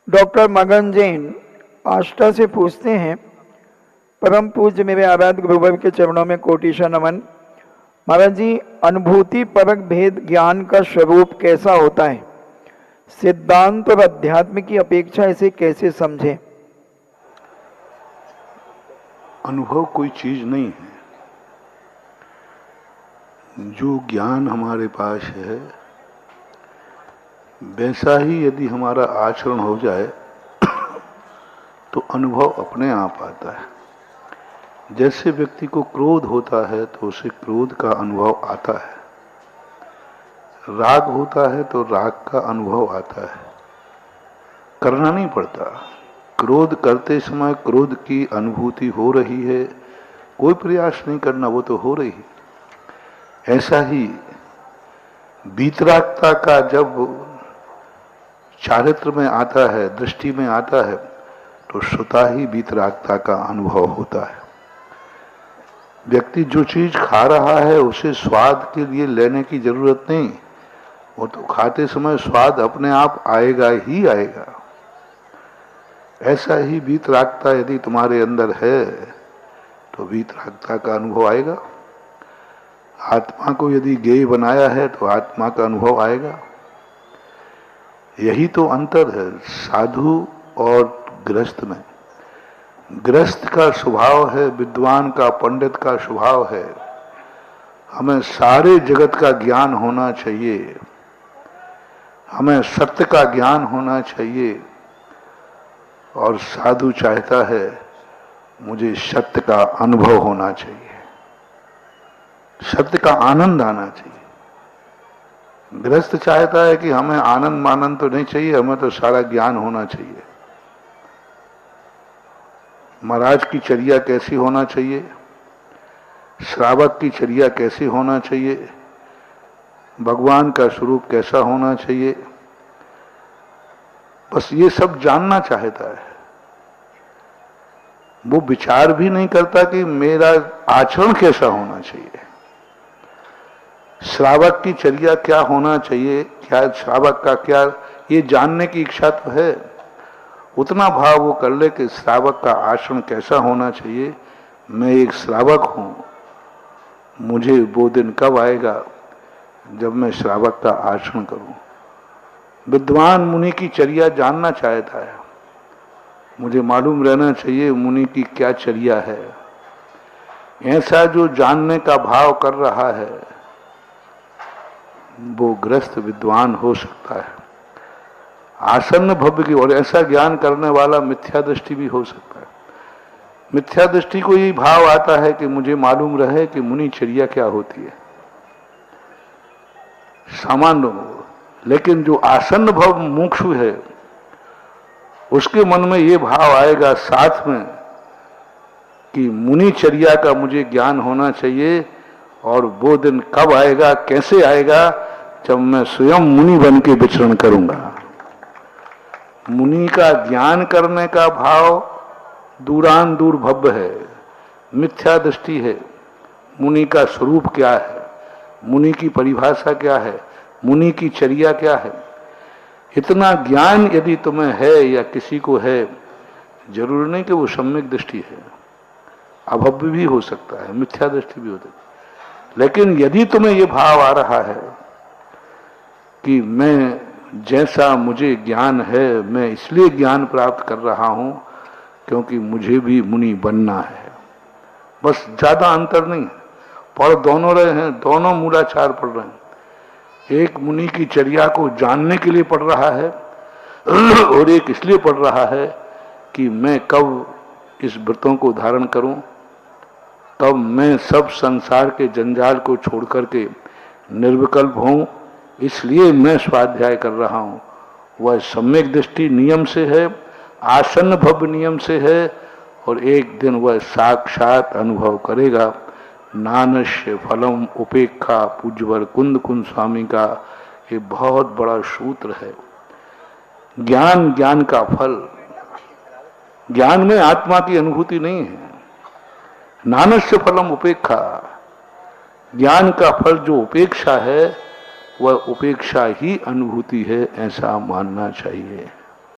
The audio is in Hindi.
डॉक्टर मगन जैन आष्टा से पूछते हैं, परम पूज्य मेरे आराध्य गुरुदेव के चरणों में कोटिशा नमन। महाराज जी, अनुभूति परक भेद ज्ञान का स्वरूप कैसा होता है? सिद्धांत और अध्यात्म की अपेक्षा इसे कैसे समझें? अनुभव कोई चीज नहीं है। जो ज्ञान हमारे पास है वैसा ही यदि हमारा आचरण हो जाए तो अनुभव अपने आप आता है। जैसे व्यक्ति को क्रोध होता है तो उसे क्रोध का अनुभव आता है, राग होता है तो राग का अनुभव आता है। करना नहीं पड़ता। क्रोध करते समय क्रोध की अनुभूति हो रही है, कोई प्रयास नहीं करना, वो तो हो रही है। ऐसा ही वीतरागता का जब चारित्र में आता है, दृष्टि में आता है, तो स्वतः ही वीतरागता का अनुभव होता है। व्यक्ति जो चीज खा रहा है उसे स्वाद के लिए लेने की जरूरत नहीं, वो तो खाते समय स्वाद अपने आप आएगा ही आएगा। ऐसा ही वीतरागता यदि तुम्हारे अंदर है तो वीतरागता का अनुभव आएगा। आत्मा को यदि ज्ञेय बनाया है तो आत्मा का अनुभव आएगा। यही तो अंतर है साधु और गृहस्थ में। गृहस्थ का स्वभाव है, विद्वान का, पंडित का स्वभाव है, हमें सारे जगत का ज्ञान होना चाहिए, हमें सत्य का ज्ञान होना चाहिए। और साधु चाहता है मुझे सत्य का अनुभव होना चाहिए, सत्य का आनंद आना चाहिए। गृहस्थ चाहता है कि हमें आनंद मानंद तो नहीं चाहिए, हमें तो सारा ज्ञान होना चाहिए। महाराज की चर्या कैसी होना चाहिए, श्रावक की चर्या कैसी होना चाहिए, भगवान का स्वरूप कैसा होना चाहिए, बस ये सब जानना चाहता है। वो विचार भी नहीं करता कि मेरा आचरण कैसा होना चाहिए, श्रावक की चर्या क्या होना चाहिए, क्या श्रावक का क्या, ये जानने की इच्छा तो है। उतना भाव वो कर ले कि श्रावक का आचरण कैसा होना चाहिए। मैं एक श्रावक हूं, मुझे वो दिन कब आएगा जब मैं श्रावक का आचरण करूं। विद्वान मुनि की चर्या जानना चाहता है, मुझे मालूम रहना चाहिए मुनि की क्या चर्या है। ऐसा जो जानने का भाव कर रहा है वो गृहस्थ विद्वान हो सकता है। आसन्न भव्य की और ऐसा ज्ञान करने वाला मिथ्या दृष्टि भी हो सकता है। मिथ्या दृष्टि को यही भाव आता है कि मुझे मालूम रहे कि मुनि चर्या क्या होती है, सामान्य। लेकिन जो आसन्न भव मुमुक्षु है उसके मन में ये भाव आएगा साथ में कि मुनि चर्या का मुझे ज्ञान होना चाहिए। और वो दिन कब आएगा, कैसे आएगा, जब मैं स्वयं मुनि बन के विचरण करूंगा। मुनि का ज्ञान करने का भाव दूरान दूर भव्य है, मिथ्या दृष्टि है। मुनि का स्वरूप क्या है, मुनि की परिभाषा क्या है, मुनि की चर्या क्या है, इतना ज्ञान यदि तुम्हें है या किसी को है, जरूरी नहीं कि वो सम्यक दृष्टि है, अभव्य भी हो सकता है, मिथ्या दृष्टि भी हो सकती है। लेकिन यदि तुम्हें ये भाव आ रहा है कि मैं जैसा मुझे ज्ञान है मैं इसलिए ज्ञान प्राप्त कर रहा हूं क्योंकि मुझे भी मुनि बनना है, बस ज्यादा अंतर नहीं है। पढ़ दोनों रहे हैं, दोनों मूलाचार पढ़ रहे हैं। एक मुनि की चर्या को जानने के लिए पढ़ रहा है और एक इसलिए पढ़ रहा है कि मैं कब इस व्रतों को धारण करूं, तब मैं सब संसार के जंजाल को छोड़ करके निर्विकल्प हूं, इसलिए मैं स्वाध्याय कर रहा हूं। वह सम्यक दृष्टि नियम से है, आसन्न भव्य नियम से है, और एक दिन वह साक्षात अनुभव करेगा। नानस्य फलम उपेक्षा, पूज्यवर कुंद कुंद स्वामी का ये बहुत बड़ा सूत्र है। ज्ञान, ज्ञान का फल, ज्ञान में आत्मा की अनुभूति नहीं है। नानस्य फलम उपेक्षा, ज्ञान का फल जो उपेक्षा है वह उपेक्षा ही अनुभूति है, ऐसा मानना चाहिए।